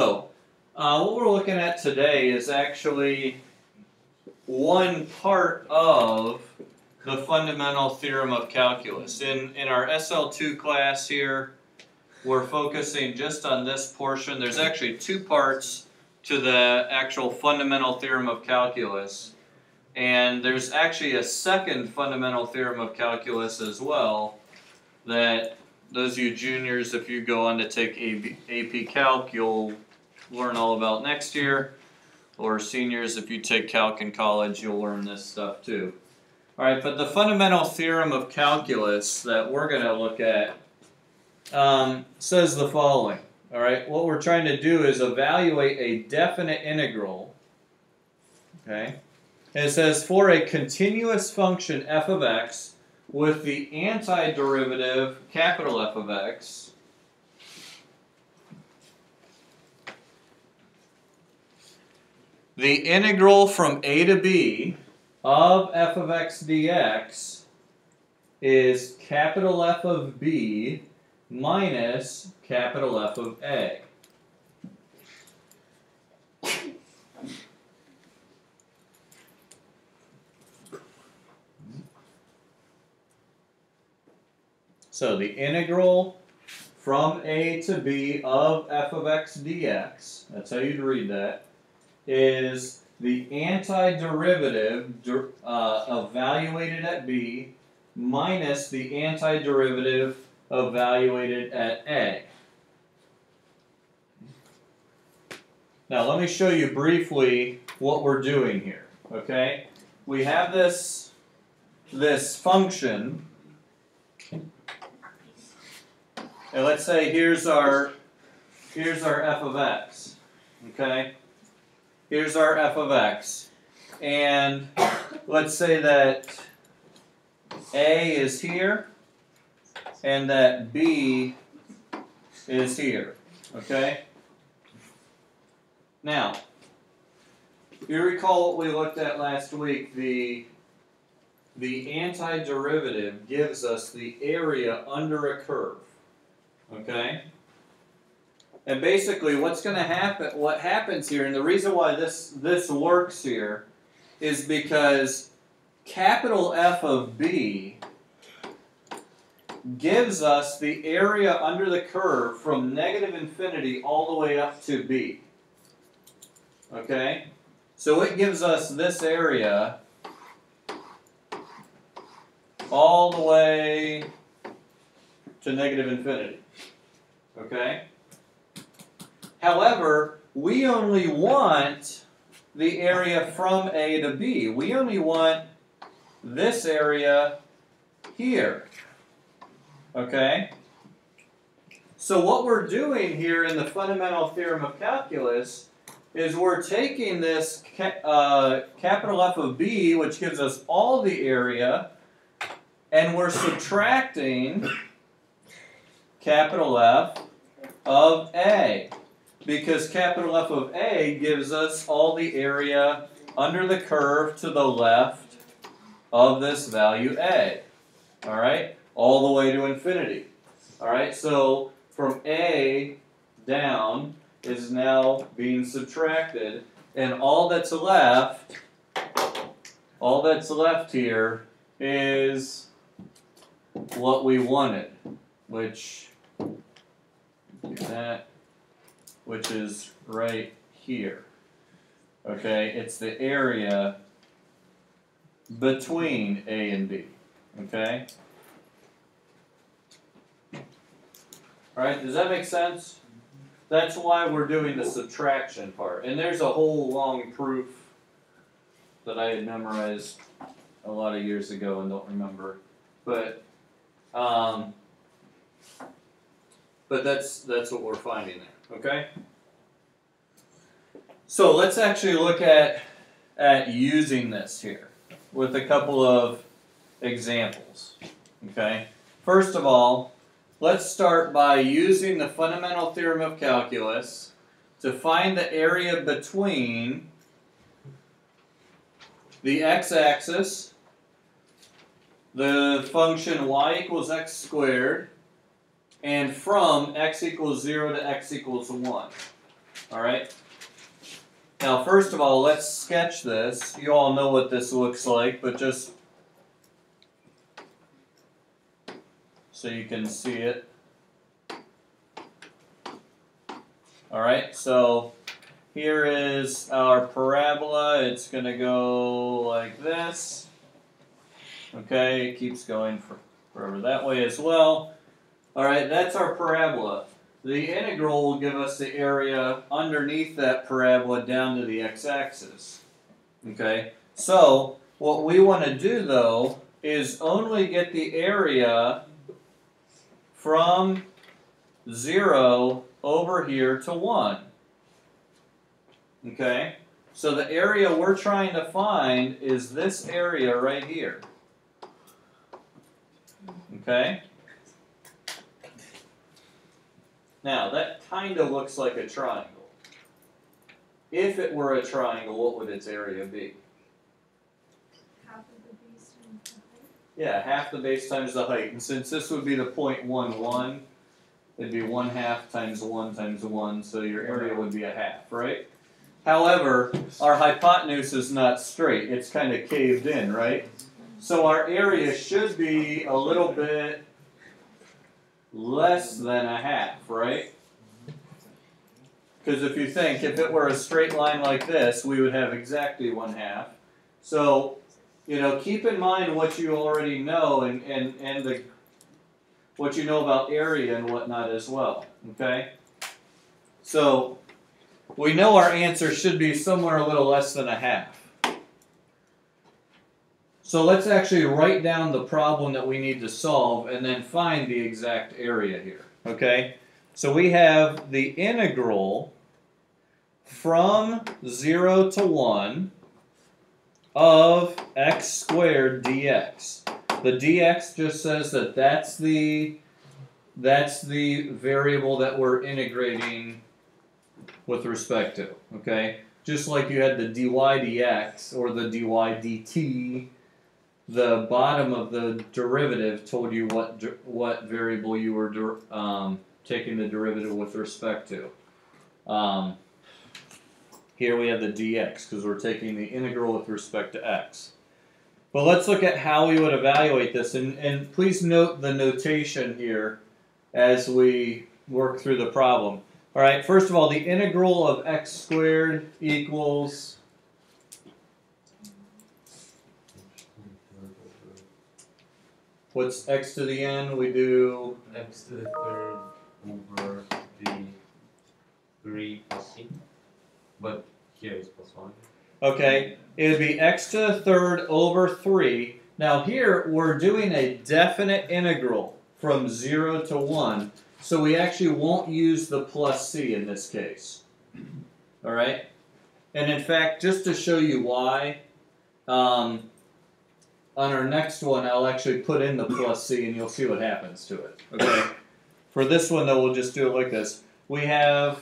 So, what we're looking at today is actually one part of the fundamental theorem of calculus. In our SL2 class here, we're focusing just on this portion. There's actually two parts to the actual fundamental theorem of calculus. And there's actually a second fundamental theorem of calculus as well that those of you juniors, if you go on to take AP Calc, you'll learn all about next year. Or seniors, if you take Calc in college, you'll learn this stuff too. Alright, but the fundamental theorem of calculus that we're going to look at says the following. Alright, what we're trying to do is evaluate a definite integral. Okay, and it says for a continuous function f of x with the antiderivative capital F of x, the integral from a to b of f of x dx is capital F of b minus capital F of a. So the integral from a to b of f of x dx, that's how you'd read that, is the antiderivative evaluated at b minus the antiderivative evaluated at a. Now let me show you briefly what we're doing here. Okay, we have this function, and let's say here's our f of x. Okay. Here's our f of x, and let's say that a is here, and that b is here, okay? Now, you recall what we looked at last week, the antiderivative gives us the area under a curve, okay? And basically what's going to happen, what happens here, and the reason why this works here is because capital F of b gives us the area under the curve from negative infinity all the way up to b. Okay? So it gives us this area all the way to negative infinity. Okay? However, we only want the area from A to B. We only want this area here. Okay? So what we're doing here in the fundamental theorem of calculus is we're taking this capital F of B, which gives us all the area, and we're subtracting capital F of A. Because capital F of A gives us all the area under the curve to the left of this value A. Alright? All the way to infinity. Alright? So from A down is now being subtracted, and all that's left here is what we wanted, which do that. Which is right here. Okay, it's the area between A and B. Okay? Alright, does that make sense? That's why we're doing the subtraction part. And there's a whole long proof that I had memorized a lot of years ago and don't remember. But that's what we're finding there. Okay? So let's actually look at using this here with a couple of examples. Okay? First of all, let's start by using the fundamental theorem of calculus to find the area between the x-axis, the function y equals x squared, and from x equals 0 to x equals 1. Alright? Now first of all, let's sketch this. You all know what this looks like, but just so you can see it. Alright, so here is our parabola. It's going to go like this. Okay, it keeps going forever that way as well. Alright, that's our parabola. The integral will give us the area underneath that parabola down to the x-axis. Okay, so what we want to do though is only get the area from 0 over here to 1. Okay, so the area we're trying to find is this area right here. Okay? Now, that kind of looks like a triangle. If it were a triangle, what would its area be? Half of the base times the height. Yeah, half the base times the height. And since this would be the 0.11, it'd be 1/2 times 1 times 1, so your area would be a half, right? However, our hypotenuse is not straight. It's kind of caved in, right? So our area should be a little bit less than a half, right? Because if you think, if it were a straight line like this, we would have exactly 1/2. So, you know, keep in mind what you already know and what you know about area and whatnot as well, okay? So, we know our answer should be somewhere a little less than a half. So let's actually write down the problem that we need to solve and then find the exact area here, okay? So we have the integral from 0 to 1 of x squared dx. The dx just says that that's the variable that we're integrating with respect to, okay? Just like you had the dy dx or the dy dt, the bottom of the derivative told you what variable you were taking the derivative with respect to. Here we have the dx because we're taking the integral with respect to x. But let's look at how we would evaluate this, and please note the notation here as we work through the problem. All right, first of all, the integral of x squared equals what's x to the n? We do x to the third over the 3 plus c. But here is plus 1. okay. It would be x to the third over 3. Now here we're doing a definite integral from 0 to 1, so we actually won't use the plus c in this case. All right? And in fact, just to show you why, on our next one, I'll actually put in the plus c and you'll see what happens to it. Okay? For this one, though, we'll just do it like this. We're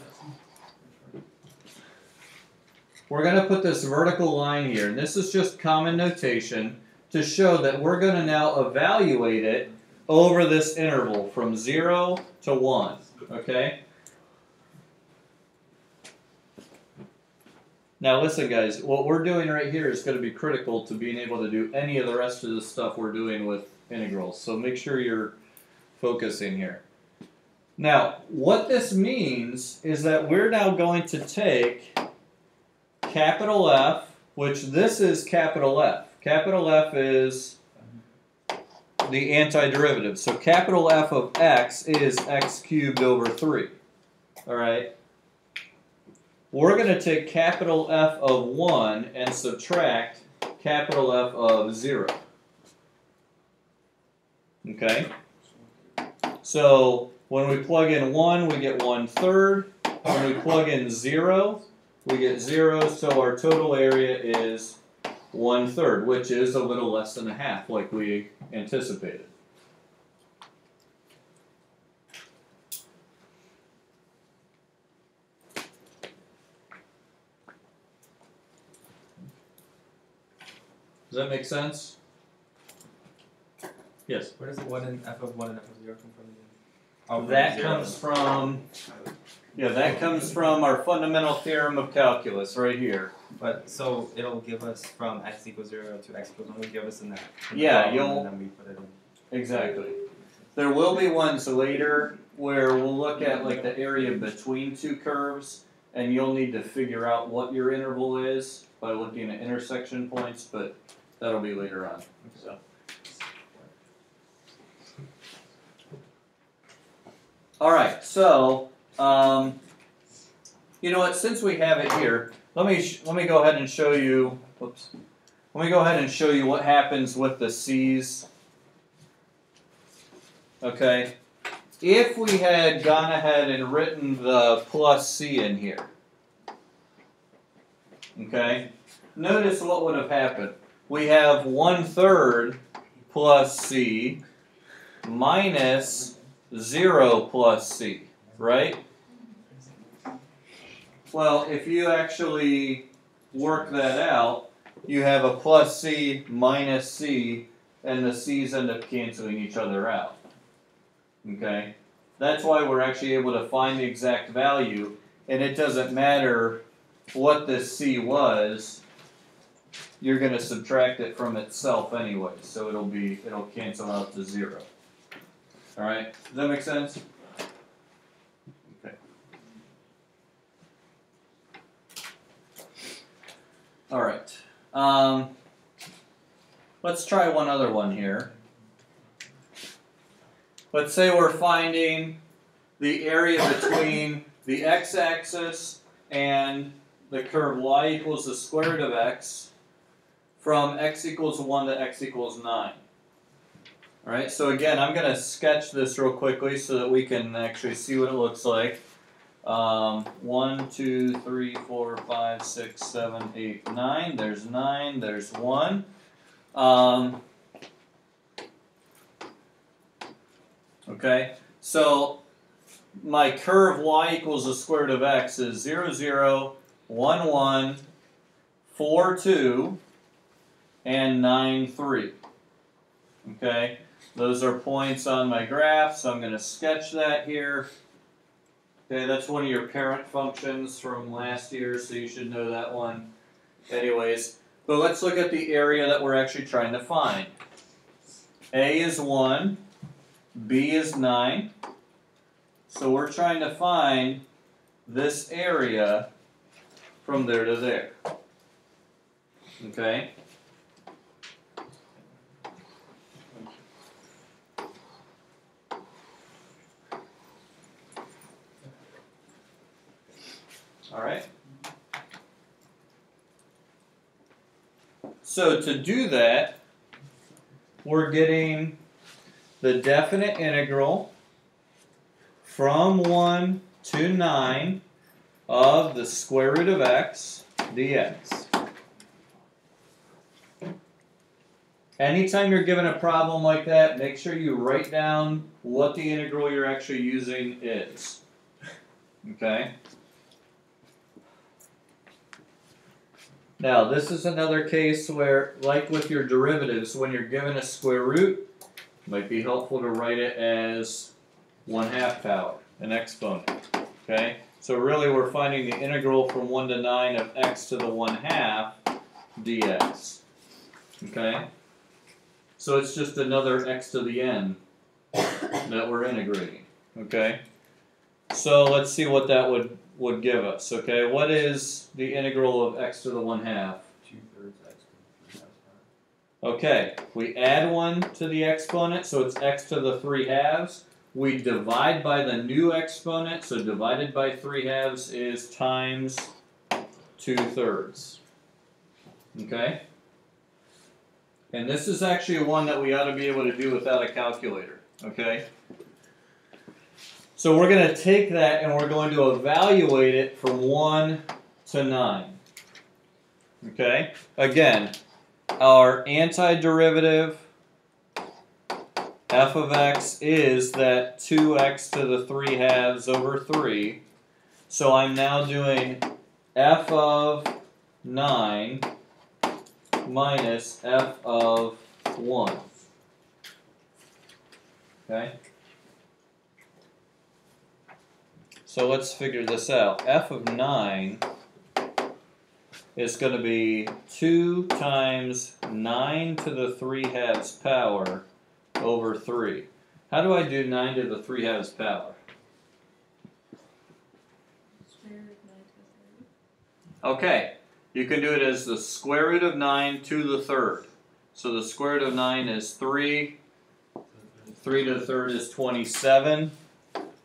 going to put this vertical line here, and this is just common notation to show that we're going to now evaluate it over this interval from 0 to 1. Okay? Now listen guys, what we're doing right here is going to be critical to being able to do any of the rest of the stuff we're doing with integrals. So make sure you're focusing here. Now, what this means is that we're now going to take capital F, which this is capital F. Capital F is the antiderivative. So capital F of x is x cubed over 3. All right? We're going to take capital F of 1 and subtract capital F of 0. Okay? So when we plug in 1, we get 1/3. When we plug in 0, we get 0. So our total area is 1/3, which is a little less than a half, like we anticipated. Does that make sense? Yes. Where does the 1 and f of 1 and f of 0 come from again? That comes from, yeah, that comes from our fundamental theorem of calculus right here. But so it'll give us from x equals 0 to x equals 1, will give us in that. Yeah, column, you'll- and then we put it in. Exactly. There will be ones later where we'll look at like the area between two curves, and you'll need to figure out what your interval is by looking at intersection points, but that'll be later on. So. All right, so you know what? Since we have it here, let me go ahead and show you. Whoops. Let me go ahead and show you what happens with the C's. Okay, if we had gone ahead and written the plus C in here, okay, notice what would have happened. We have 1/3 plus C minus 0 plus C, right? Well, if you actually work that out, you have a plus C minus C, and the C's end up canceling each other out. Okay, that's why we're actually able to find the exact value, and it doesn't matter what this C was, you're going to subtract it from itself anyway, so it'll cancel out to 0. Alright, does that make sense? Okay. Alright, let's try one other one here. Let's say we're finding the area between the x-axis and the curve y equals the square root of x from x equals 1 to x equals 9. Alright, so again, I'm going to sketch this real quickly so that we can actually see what it looks like. 1, 2, 3, 4, 5, 6, 7, 8, 9. There's 9, there's 1. Okay, so my curve y equals the square root of x is 0, 0, 1, 1, 4, 2, and 9, 3. Okay, those are points on my graph, so I'm going to sketch that here. Okay, that's one of your parent functions from last year, so you should know that one. Anyways, but let's look at the area that we're actually trying to find. A is 1. B is 9, so we're trying to find this area from there to there. Okay? Alright? So to do that, we're getting the definite integral from 1 to 9 of the square root of x dx. Anytime you're given a problem like that, make sure you write down what the integral you're actually using is. Okay? Now, this is another case where, like with your derivatives, when you're given a square root, it might be helpful to write it as 1/2 power, an exponent. Okay? So really we're finding the integral from 1 to 9 of x to the 1/2 dx. Okay? So it's just another x to the n that we're integrating. Okay? So let's see what that would give us. Okay, what is the integral of x to the 1/2? 2/3 x to the 3/2. Okay, we add 1 to the exponent, so it's x to the 3/2. We divide by the new exponent, so divided by 3/2 is times 2/3. Okay? And this is actually one that we ought to be able to do without a calculator. Okay? So we're going to take that and we're going to evaluate it from 1 to 9. Okay? Again, our antiderivative f of x is that 2x to the 3/2 over 3. So I'm now doing f of 9 minus f of 1. Okay? So let's figure this out. F of 9 is going to be 2 times 9 to the 3/2 power over 3. How do I do 9 to the 3/2 power? Square root of 9 to the third. Okay, you can do it as the square root of 9 to the third. So the square root of 9 is 3. 3 to the third is 27.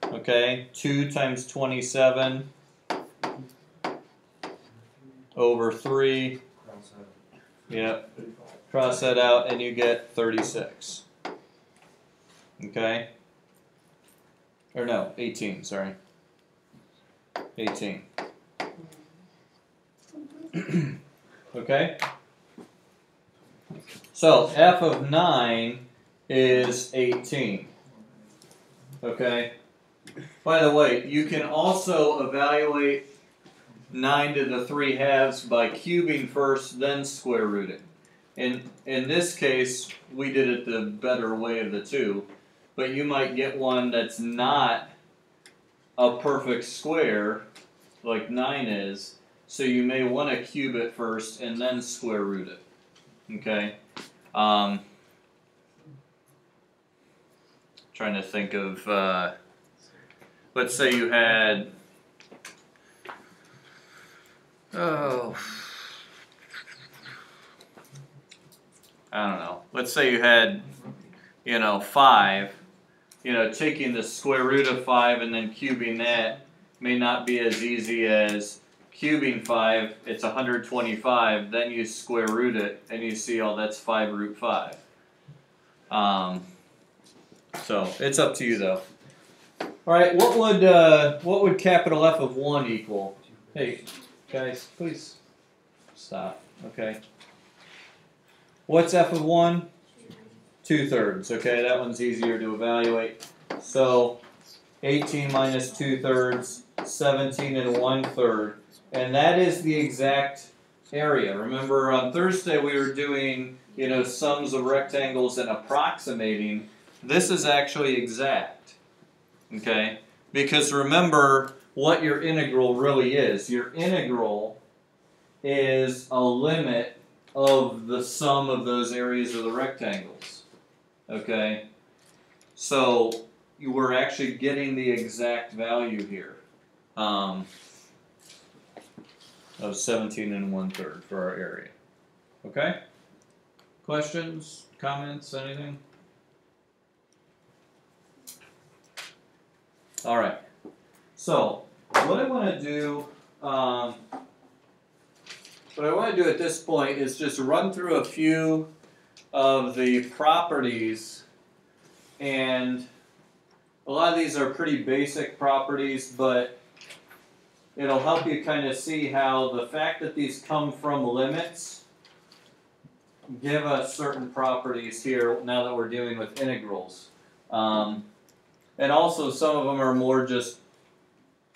Okay, 2 times 27 over 3. Yep. Cross that out and you get 36. Okay? Or no, 18, sorry. 18. Okay? So f of 9 is 18. Okay? By the way, you can also evaluate 9 to the 3/2 by cubing first, then square rooting. In this case, we did it the better way of the two, but you might get one that's not a perfect square, like 9 is, so you may want to cube it first and then square root it. Okay? Trying to think of, let's say you had, I don't know. Let's say you had, 5. Taking the square root of 5 and then cubing that may not be as easy as cubing 5. It's 125. Then you square root it and you see, oh, that's 5 root 5. So it's up to you though. All right, what would capital F of 1 equal? Hey, guys, please stop. Okay. What's F of 1? 2/3. Okay, that one's easier to evaluate. So 18 minus 2/3, 17 1/3, and that is the exact area. Remember on Thursday we were doing, sums of rectangles and approximating. This is actually exact. Okay? Because remember what your integral really is. Your integral is a limit of the sum of those areas of the rectangles. Okay? So you were actually getting the exact value here of 17 1/3 for our area. Okay? Questions, comments, anything? All right. So what I want to do, at this point is just run through a few of the properties, and a lot of these are pretty basic properties, but it'll help you kind of see how the fact that these come from limits give us certain properties here now that we're dealing with integrals. And also some of them are more just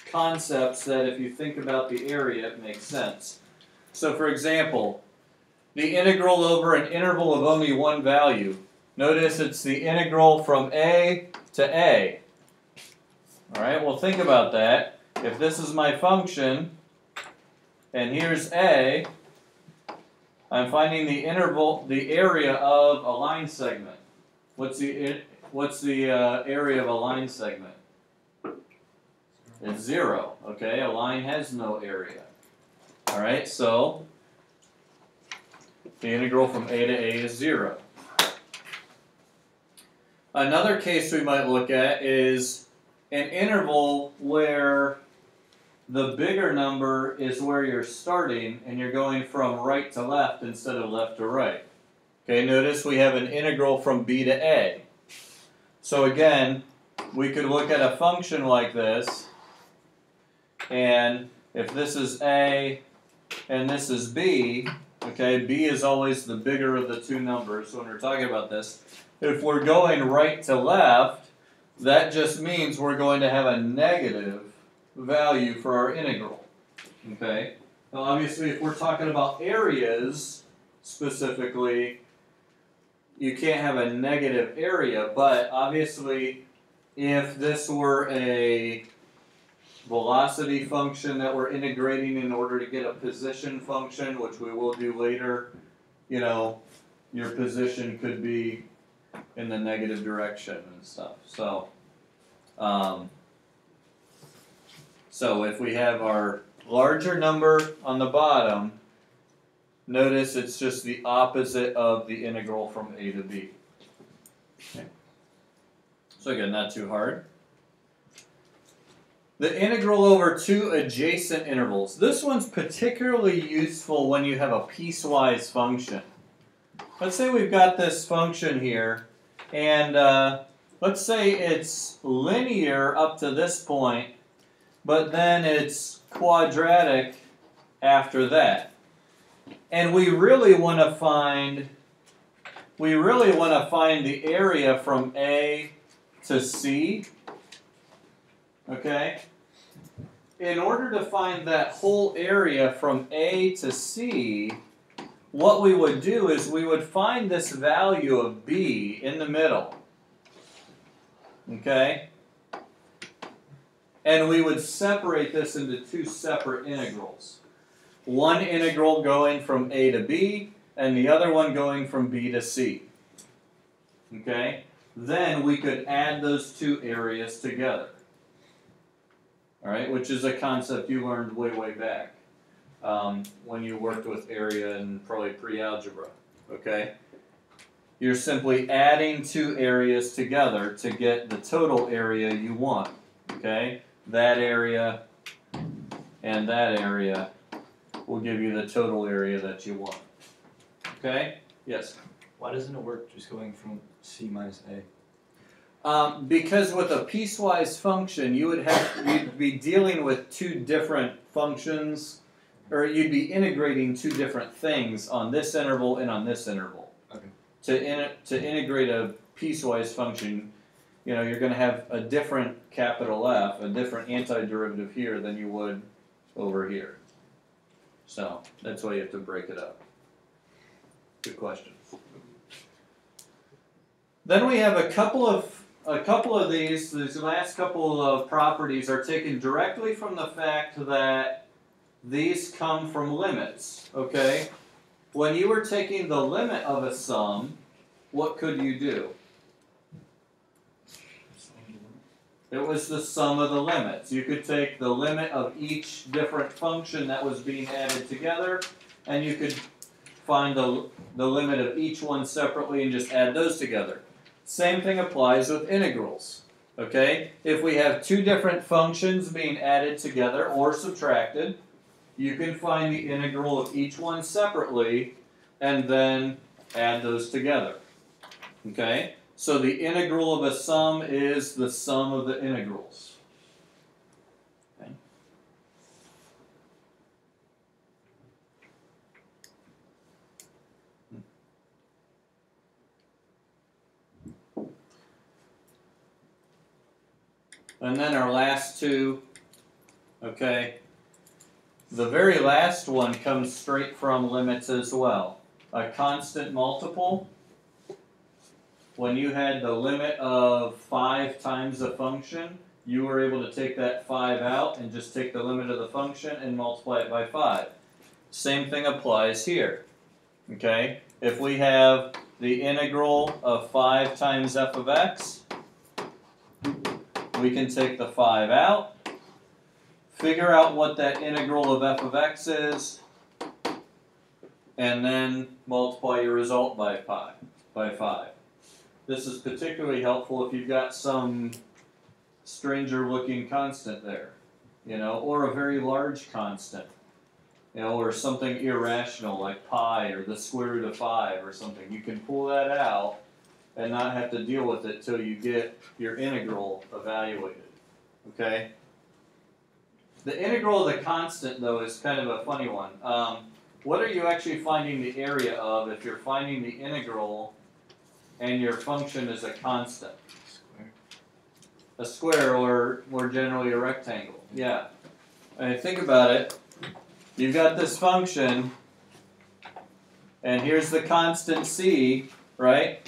concepts that if you think about the area, it makes sense. So for example, the integral over an interval of only one value. Notice it's the integral from A to A. Alright, well think about that. If this is my function, and here's A, I'm finding the area of a line segment. What's the area of a line segment? It's 0. Okay, a line has no area. Alright, so the integral from A to A is 0. Another case we might look at is an interval where the bigger number is where you're starting and you're going from right to left instead of left to right. Okay, notice we have an integral from B to A. So again, we could look at a function like this, and if this is A and this is B, okay, B is always the bigger of the two numbers when we're talking about this. If we're going right to left, that just means we're going to have a negative value for our integral. Okay? Now obviously if we're talking about areas specifically, you can't have a negative area, but obviously if this were a velocity function that we're integrating in order to get a position function, which we will do later, you know, your position could be in the negative direction and stuff. So, so if we have our larger number on the bottom, notice it's just the opposite of the integral from a to b. Okay. So again, not too hard. The integral over two adjacent intervals. This one's particularly useful when you have a piecewise function. Let's say we've got this function here, and let's say it's linear up to this point, but then it's quadratic after that. And we really want to find the area from A to C. Okay? In order to find that whole area from A to C, what we would do is we would find this value of B in the middle. Okay? And we would separate this into two separate integrals. One integral going from A to B, and the other one going from B to C. Okay? Then we could add those two areas together. Alright, which is a concept you learned way, way back when you worked with area and probably pre-algebra. Okay? You're simply adding two areas together to get the total area you want. Okay? That area and that area will give you the total area that you want. Okay? Yes? Why doesn't it work just going from C minus A? Because with a piecewise function, you'd be dealing with two different functions, or you'd be integrating two different things on this interval and on this interval. Okay. To integrate a piecewise function, you know, you're going to have a different capital F, a different antiderivative here than you would over here. So that's why you have to break it up. Good question. Then we have a couple of these last couple of properties are taken directly from the fact that these come from limits, okay? When you were taking the limit of a sum, what could you do? It was the sum of the limits. You could take the limit of each different function that was being added together, and you could find the limit of each one separately and just add those together. Same thing applies with integrals. Okay? If we have two different functions being added together or subtracted, you can find the integral of each one separately and then add those together. Okay? So the integral of a sum is the sum of the integrals. Okay? And then our last two, okay, the very last one comes straight from limits as well. A constant multiple, when you had the limit of 5 times a function, you were able to take that 5 out and just take the limit of the function and multiply it by 5. Same thing applies here. Okay? If we have the integral of 5 times f of x, we can take the 5 out, figure out what that integral of f of x is, and then multiply your result by 5. This is particularly helpful if you've got some stranger looking constant there, you know, or a very large constant, you know, or something irrational like pi or the square root of 5 or something. You can pull that out and not have to deal with it till you get your integral evaluated. Okay? The integral of the constant, though, is kind of a funny one. What are you actually finding the area of if you're finding the integral and your function is a constant? A square, or more generally a rectangle. Yeah. And think about it. You've got this function, and here's the constant c, right?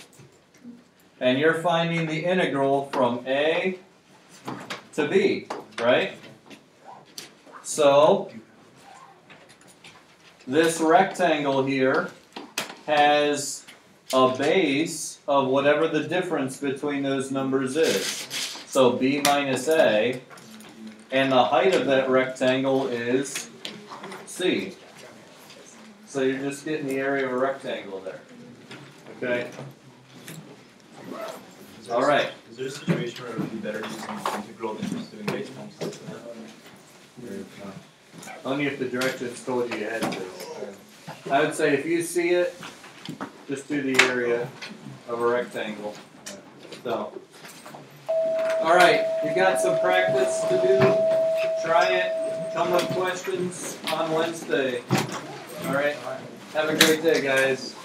And you're finding the integral from a to b, right? So this rectangle here has a base of whatever the difference between those numbers is. So b minus a, and the height of that rectangle is c. So you're just getting the area of a rectangle there. Okay? All right. Is there a situation where it would be better to use an integral than just doing base functions? Only if the directions told you you had to. I would say if you see it, just do the area of a rectangle. So, all right, you got some practice to do. Try it. Come with questions on Wednesday. All right. Have a great day, guys.